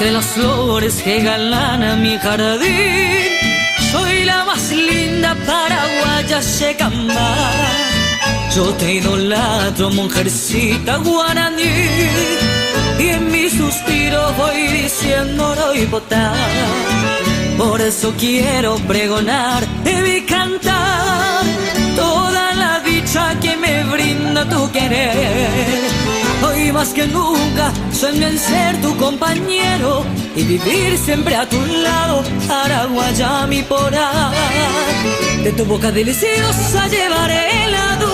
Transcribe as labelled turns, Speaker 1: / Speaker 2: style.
Speaker 1: Entre las flores que galanan mi jardín, soy la más linda paraguaya Checamá. Yo te idolatro, mujercita guaraní, y en mi suspiro voy diciendo Oroipotá. Por eso quiero pregonar de mi cantar toda la dicha que me brinda tu querer. Hoy más que nunca sueño en ser tu compañero y vivir siempre a tu lado, Araguayá mi porá. De tu boca deliciosa llevaré la dulzura